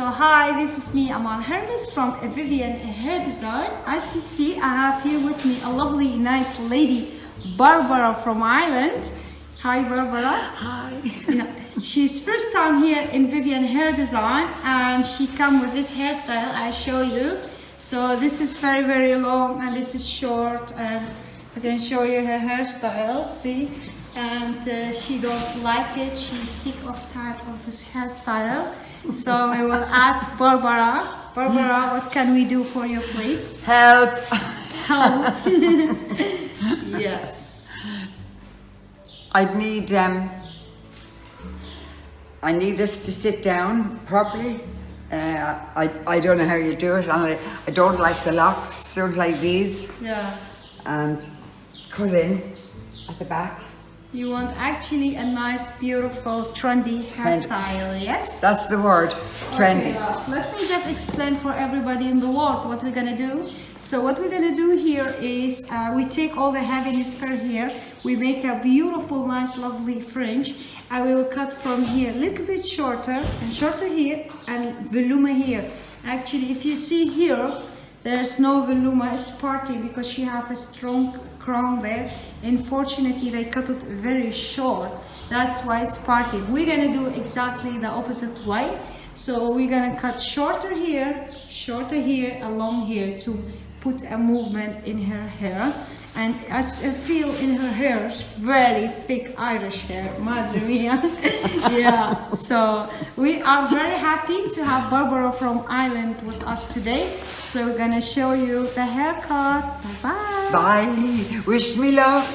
So hi, this is me, Amal Hermes from Vivian Hair Design. As you see, I have here with me a lovely, nice lady, Barbara from Ireland. Hi, Barbara. Hi. Yeah, she's first time here in Vivian Hair Design, and she come with this hairstyle I show you. So this is very, very long, and this is short, and I can show you her hairstyle. See, and she don't like it. She's sick of tired of this hairstyle. So we will ask Barbara. Barbara, what can we do for you, please? Help. Help. Yes. I need us to sit down properly. I don't know how you do it, and I don't like the locks. Don't like these. Yeah. And cut in at the back. You want actually a nice, beautiful, trendy hairstyle, yes? That's the word, trendy. Okay, let me just explain for everybody in the world what we're gonna do. So what we're gonna do here is we take all the heaviness for here, we make a beautiful, nice, lovely fringe, and we will cut from here a little bit shorter and shorter here and voluma here. Actually, if you see here, there's no voluma, it's parting because she have a strong crown there. Unfortunately, they cut it very short. That's why it's parting. We're gonna do exactly the opposite way. So we're gonna cut shorter here, and long here to put a movement in her hair. And as I feel in her hair, very thick Irish hair, madre mia. Yeah, so we are very happy to have Barbara from Ireland with us today. So we're gonna show you the haircut. Bye-bye. Bye. Wish me luck.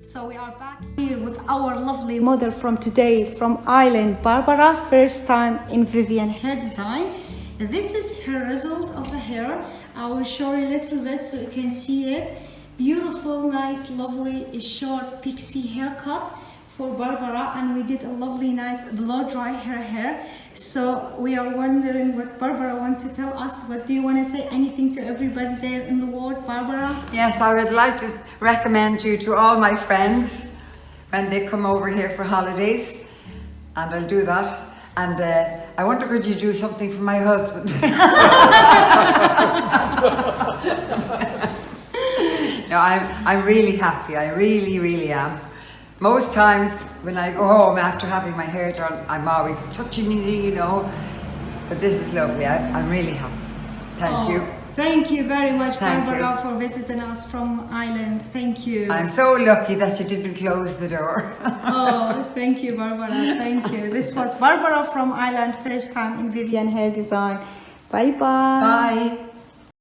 So we are back here with our lovely model from today from Ireland, Barbara, first time in Vivian Hair Design. This is her result of the hair. I will show you a little bit so you can see it. Beautiful, nice, lovely, short pixie haircut for Barbara, and we did a lovely, nice blow dry her hair. So we are wondering what Barbara wants to tell us. What do you want to say? Anything to everybody there in the world, Barbara? Yes, I would like to recommend you to all my friends when they come over here for holidays, and I'll do that. And I wonder, could you do something for my husband? No, I'm really happy. I really am. Most times when I go home after having my hair done, I'm always touching you know. But this is lovely. I'm really happy. Thank you. Thank you very much, Thank Barbara, you. for visiting us from Ireland. Thank you. I'm so lucky that you didn't close the door. Oh, thank you, Barbara. Thank you. This was Barbara from Ireland, first time in Vivian Hair Design. Bye-bye. Bye.